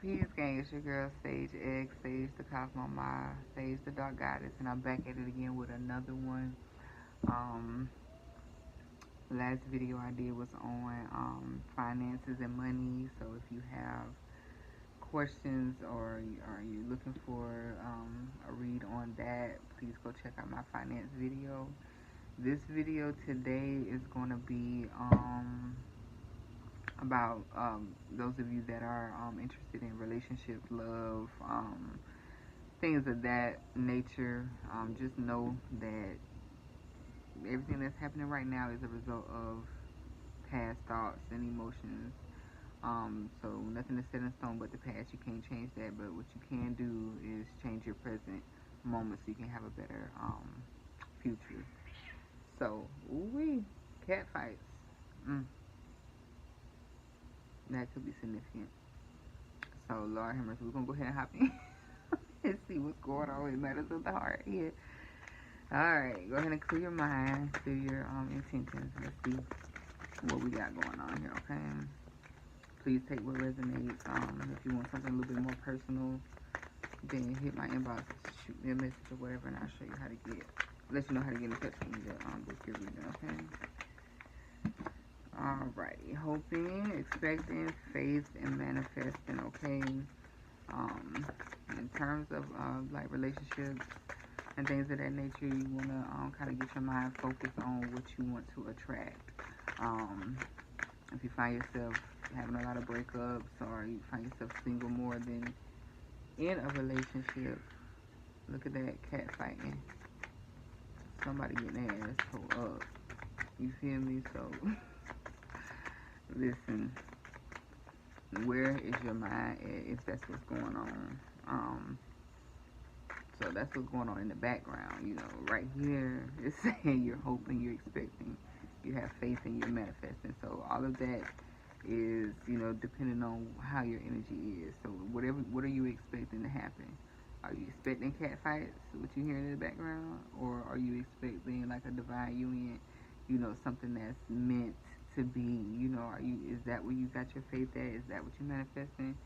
Peace gang, it's your girl Sage X, Sage the Cosmo Ma, Sage the Dark Goddess, and I'm back at it again with another one. Um, Last video I did was on finances and money. So if you have questions or are you looking for a read on that, please go check out my finance video. This video today is going to be about those of you that are interested in relationships, love, things of that nature. Just know that everything that's happening right now is a result of past thoughts and emotions. So nothing is set in stone but the past. You can't change that, but what you can do is change your present moment so you can have a better future. So, we cat fights. Mm, that could be significant. So, Lord have mercy, we're gonna go ahead and hop in and see what's going on with matters of the heart here. Alright, go ahead and clear your mind, clear your intentions. Let's see what we got going on here, okay? Please take what resonates. If you want something a little bit more personal, then hit my inbox, shoot me a message or whatever, and I'll show you how to let you know how to get in touch with me to book your reading, okay? Alrighty, hoping, expecting, faith, and manifesting, okay? In terms of like relationships and things of that nature, you want to kind of get your mind focused on what you want to attract. If you find yourself having a lot of breakups or you find yourself single more than in a relationship, look at that cat fighting. Somebody getting their ass pulled up. You feel me? So, listen, where is your mind at if that's what's going on? So that's what's going on in the background. You know, right here it's saying you're hoping, you're expecting, you have faith, and you're manifesting. So all of that is, depending on how your energy is. So what are you expecting to happen? Are you expecting cat fights, what you hear in the background, or are you expecting like a divine union? Something that's meant to be. Is that where you got your faith at? Is that what you're manifesting?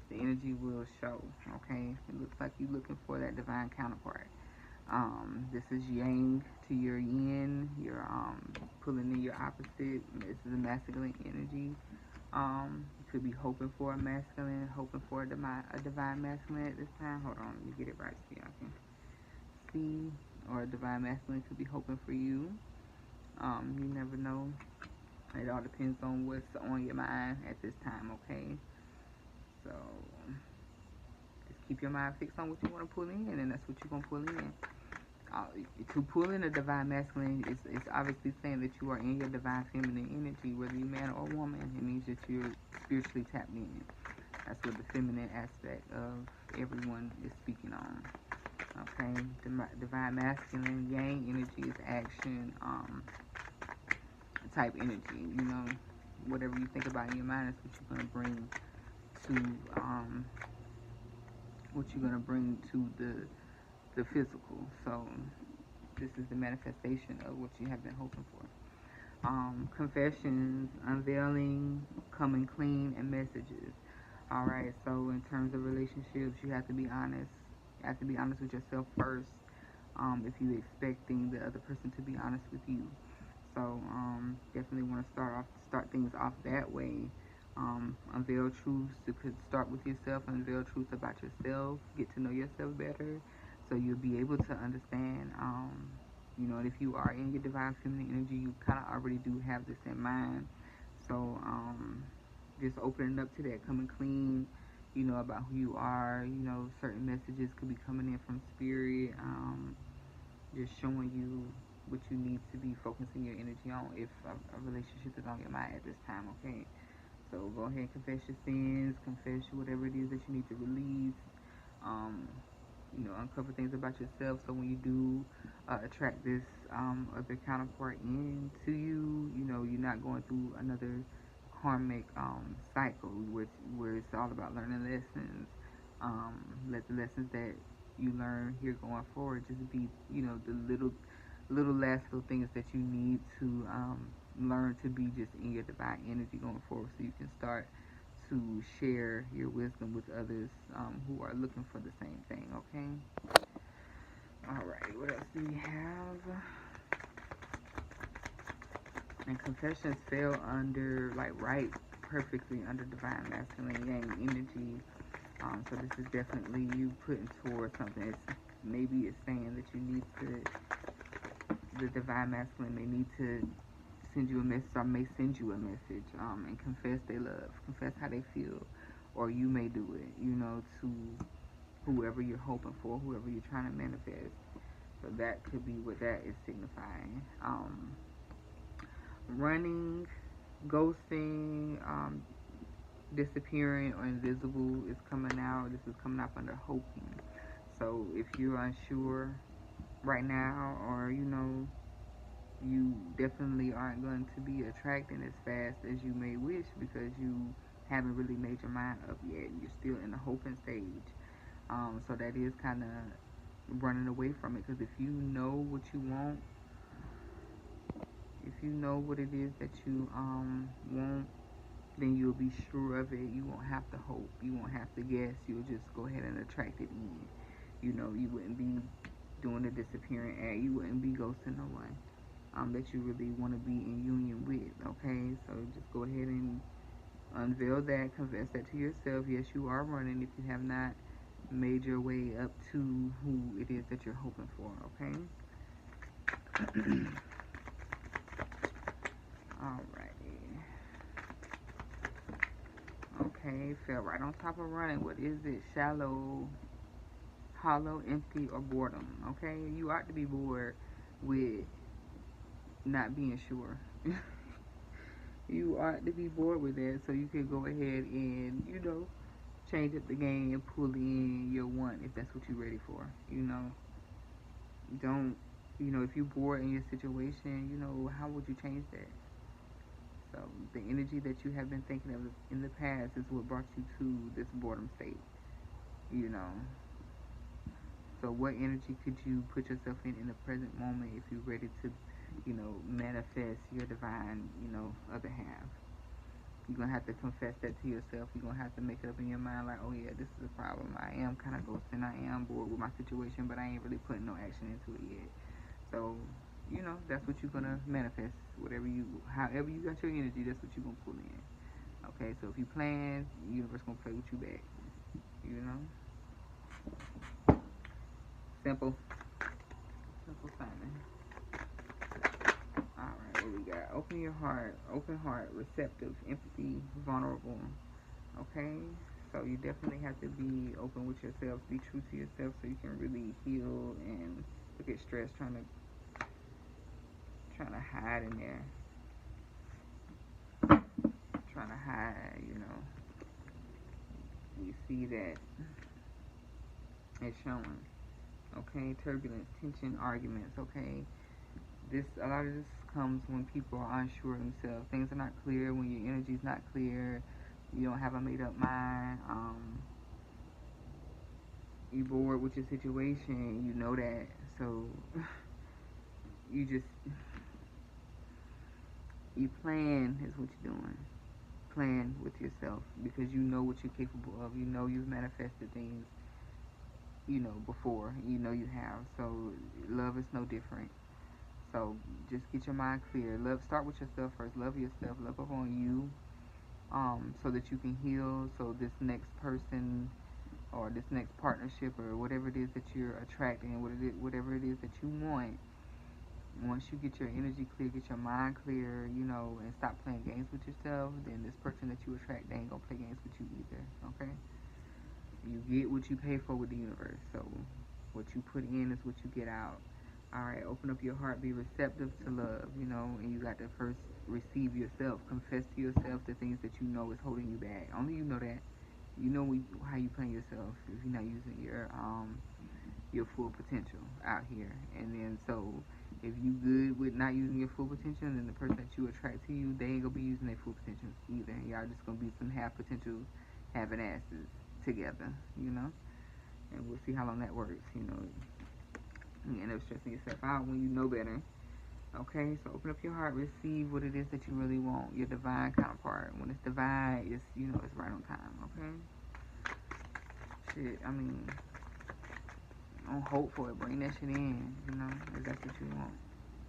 The energy will show, okay? It looks like you're looking for that divine counterpart. This is yang to your yin. You're pulling in your opposite. This is a masculine energy. You could be hoping for a masculine, hoping for a divine masculine at this time. Hold on, let me get it right so y'all can see. Or a divine masculine could be hoping for you. You never know. It all depends on what's on your mind at this time, okay? So just keep your mind fixed on what you want to pull in, and that's what you're going to pull in. To pull in a divine masculine, it's obviously saying that you are in your divine feminine energy, whether you're man or woman. It means that you're spiritually tapped in. That's what the feminine aspect of everyone is speaking on. Okay, divine masculine, yang energy is action type energy. Whatever you think about in your mind is what you're gonna bring to the physical. So this is the manifestation of what you have been hoping for. Confessions, unveiling, coming clean, and messages. All right. So in terms of relationships, you have to be honest. You have to be honest with yourself first. If you're expecting the other person to be honest with you. So definitely want to start things off that way. Unveil truths. You could start with yourself. Unveil truths about yourself. Get to know yourself better, so you'll be able to understand. And if you are in your divine feminine energy, you kind of already do have this in mind. So just opening up to that, coming clean. About who you are. Certain messages could be coming in from spirit. Just showing you what you need to be focusing your energy on if a relationship is on your mind at this time, okay? So go ahead and confess your sins, confess whatever it is that you need to release, um, uncover things about yourself so when you do attract this other counterpart into you, you're not going through another karmic cycle where it's all about learning lessons. Let the lessons that you learn here going forward just be, the little last little things that you need to learn to be just in your divine energy going forward so you can start to share your wisdom with others who are looking for the same thing, okay? Alright, what else do we have? And confessions fell under, like, right perfectly under divine masculine yang energy. So this is definitely you putting towards something. Maybe it's saying that you need to, the divine masculine may need to send you a message, or may send you a message, and confess their love, confess how they feel, or you may do it, you know, to whoever you're hoping for, whoever you're trying to manifest. So that could be what that is signifying. Running, ghosting, disappearing, or invisible is coming out. This is coming up under hoping. So if you're unsure right now, or you know, you definitely aren't going to be attracting as fast as you may wish because you haven't really made your mind up yet. You're still in the hoping stage. So that is kind of running away from it, because if you know what you want, if you know what it is that you want, then you'll be sure of it. You won't have to hope. You won't have to guess. You'll just go ahead and attract it in. You know, you wouldn't be doing the disappearing act. You wouldn't be ghosting no one that you really want to be in union with, okay? So just go ahead and unveil that, confess that to yourself. Yes, you are running if you have not made your way up to who it is that you're hoping for, okay? Alrighty. Okay, fell right on top of running. What is it? Shallow, hollow, empty, or boredom, okay? You ought to be bored with not being sure. You ought to be bored with that, so you can go ahead and, you know, change up the game and pull in your want if that's what you're ready for. You know, don't, you know, if you're bored in your situation, you know, how would you change that? So the energy that you have been thinking of in the past is what brought you to this boredom state, you know. So what energy could you put yourself in the present moment if you're ready to, you know, manifest your divine, you know, other half? You're going to have to confess that to yourself. You're going to have to make it up in your mind like, oh yeah, this is a problem. I am kind of ghosting. I am bored with my situation, but I ain't really putting no action into it yet. So, you know, that's what you're going to manifest. Whatever you, however you got your energy, that's what you're going to pull in. Okay, so if you plan, the universe going to play with you back. You know? Simple. Simple Simon. Alright, what we got? Open your heart. Open heart. Receptive. Empathy. Vulnerable. Okay? So you definitely have to be open with yourself. Be true to yourself so you can really heal and look at stress trying to hide in there. Trying to hide, you know. We see that it's showing. Okay? Turbulence, tension, arguments. Okay? A lot of this comes when people are unsure of themselves. Things are not clear, when your energy's not clear, you don't have a made up mind, you're bored with your situation, you know that, so you plan is what you're doing. Plan with yourself, because you know what you're capable of. You know you've manifested things, you know, before. You know you have. So love is no different. So just get your mind clear. Start with yourself first. Love yourself. Love up on you, so that you can heal. So this next person or this next partnership or whatever it is that you're attracting, whatever it is that you want, once you get your energy clear, get your mind clear, you know, and stop playing games with yourself, then this person that you attract, they ain't gonna play games with you either, okay? You get what you pay for with the universe, so what you put in is what you get out. Alright, open up your heart, be receptive to love, you know, and you got to first receive yourself, confess to yourself the things that you know is holding you back. Only you know that. You know how you playing yourself if you're not using your full potential out here. And then so if you good with not using your full potential, then the person that you attract to you, they ain't gonna be using their full potential either. Y'all just gonna be some half potential having asses together, you know. And we'll see how long that works, you know. You end up stressing yourself out when you know better. Okay, so open up your heart, receive what it is that you really want, your divine counterpart. When it's divine, it's, it's right on time, okay? Shit, I mean, don't hope for it, bring that shit in, if that's what you want.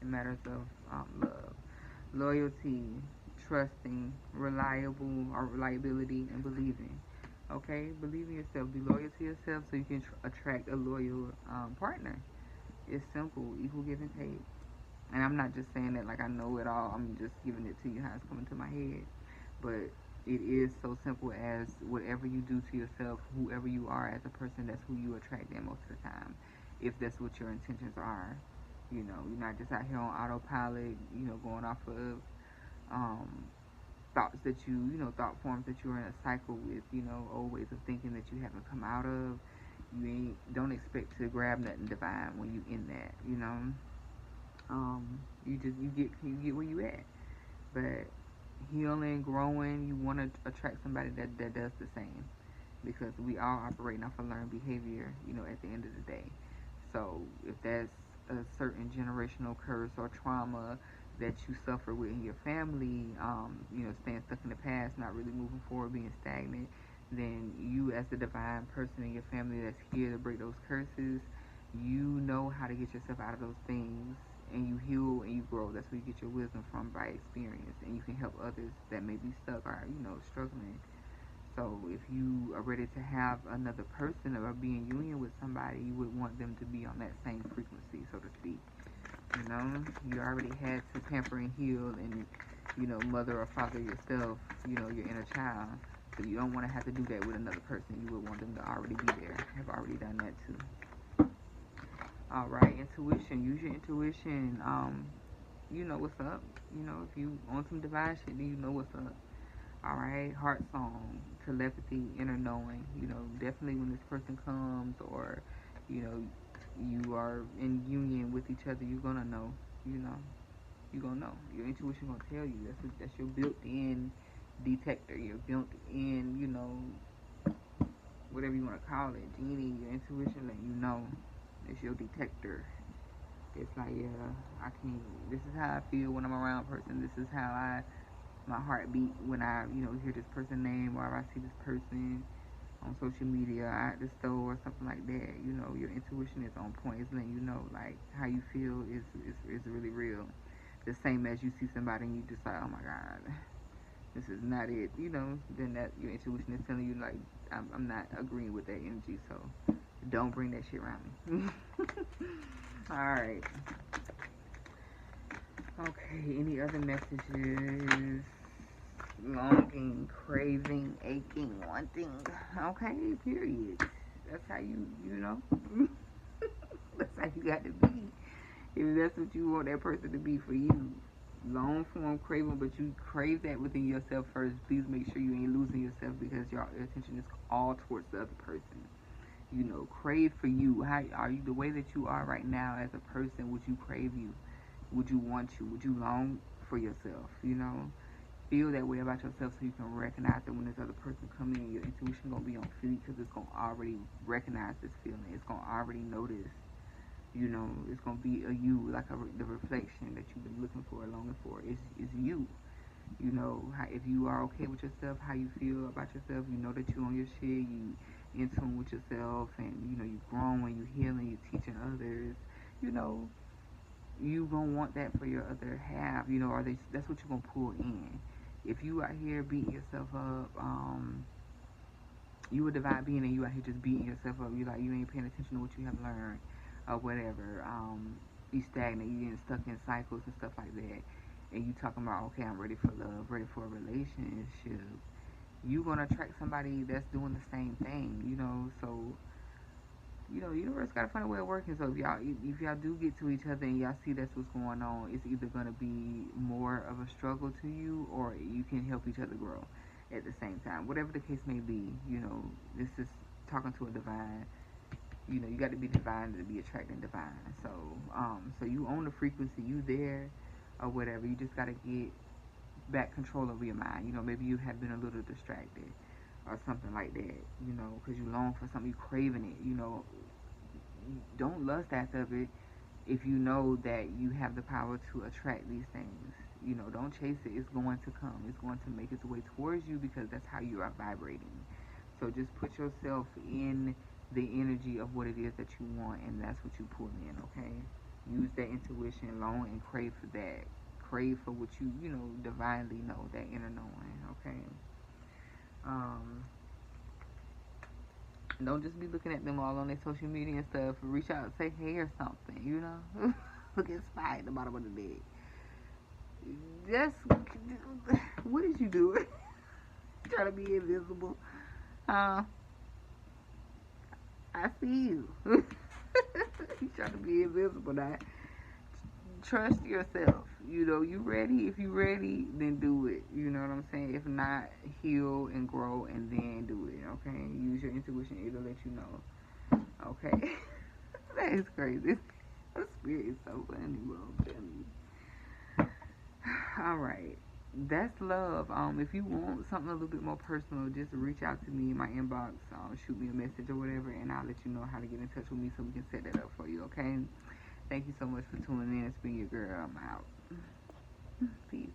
It matters of love, loyalty, trusting, reliable, or reliability, and believing. Okay, believe in yourself, be loyal to yourself so you can attract a loyal partner. It's simple, equal give and take. And I'm not just saying that like I know it all. I'm just giving it to you how it's coming to my head. But it is so simple as whatever you do to yourself, whoever you are as a person, that's who you attract in most of the time. If that's what your intentions are. You're not just out here on autopilot, going off of um, thoughts that thought forms that you're in a cycle with, old ways of thinking that you haven't come out of. Don't expect to grab nothing divine when you in that. You get where you at. But healing, growing, you want to attract somebody that does the same, because we all operating off of learned behavior. At the end of the day. So if that's a certain generational curse or trauma that you suffer with in your family, staying stuck in the past, not really moving forward, being stagnant, then you as the divine person in your family that's here to break those curses, you know how to get yourself out of those things, and you heal and you grow. That's where you get your wisdom from, by experience, and you can help others that may be stuck or struggling. So if you are ready to have another person or be in union with somebody, you would want them to be on that same frequency, so to speak. You already had to pamper and heal and, mother or father yourself, your inner child. So you don't want to have to do that with another person. You would want them to already be there, have already done that too. All right, intuition. Use your intuition. You know what's up. If you on some divine shit, then you know what's up. All right, heart song, telepathy, inner knowing. Definitely when this person comes, or you know you are in union with each other, you're gonna know. You know, you're gonna know. Your intuition gonna tell you. That's your built-in detector. Your built-in, whatever you wanna call it, genie. Your intuition let you know. It's your detector. It's like, yeah, I can't. This is how I feel when I'm around a person. This is how my heart beat when I, hear this person's name, or if I see this person on social media at the store or something like that. Your intuition is on point. It's letting you know, like, how you feel is really real. The same as you see somebody and you just like, oh my God, this is not it. Then that your intuition is telling you, like, I'm not agreeing with that energy, so don't bring that shit around me. All right. Okay, any other messages? Longing, craving, aching, wanting. Okay, period. That's how you know. That's how you got to be. If that's what you want that person to be for you. Long form craving, but you crave that within yourself first. Please make sure you ain't losing yourself, because your attention is all towards the other person. Crave for you. How are you? The way that you are right now as a person, would you crave you? Would you want you? Would you long for yourself? Feel that way about yourself, so you can recognize that when this other person come in, your intuition gonna be on fleek, because it's gonna already recognize this feeling. It's gonna already notice. It's gonna be a you, like the reflection that you've been looking for, longing for. Is you. If you are okay with yourself, how you feel about yourself, you know that you on your shit, you in tune with yourself, and you growing, you healing, you teaching others. You know, you gonna want that for your other half. Or that's what you're gonna pull in. If you out here beating yourself up, you a divine being and you out here just beating yourself up. You ain't paying attention to what you have learned or whatever. You stagnant. You getting stuck in cycles and stuff like that. And you talking about, okay, I'm ready for love, ready for a relationship. You gonna attract somebody that's doing the same thing. So universe got to find a way of working. So if y'all do get to each other and y'all see that's what's going on, it's either gonna be more of a struggle to you, or you can help each other grow at the same time. Whatever the case may be, this is talking to a divine. You got to be divine to be attracting divine. So you own the frequency, you there, or whatever. You just got to get back control over your mind. Maybe you have been a little distracted or something like that. Because you long for something, you craving it. Don't lust after it. if you know that you have the power to attract these things, you know, don't chase it. It's going to come. It's going to make its way towards you because that's how you are vibrating. So just put yourself in the energy of what it is that you want, and that's what you pull in, okay? Use that intuition, long and crave for that. Crave for what you know, divinely know, that inner knowing, okay? Um, don't just be looking at them all on their social media and stuff. Reach out, say hey or something, you know? Look at Spy at the bottom of the bed. Just, what is you doing? Trying to be invisible? Uh, I see you. You trying to be invisible now. Trust yourself. You know, you ready? If you ready, then do it. You know what I'm saying? If not, heal and grow and then do it. Okay? Use your intuition. It'll let you know. Okay? That is crazy. The spirit is so funny, bro. I'm telling you. Alright. That's love. If you want something a little bit more personal, just reach out to me in my inbox. Shoot me a message or whatever, and I'll let you know how to get in touch with me so we can set that up for you, okay? Thank you so much for tuning in. It's been your girl. I'm out. Peace.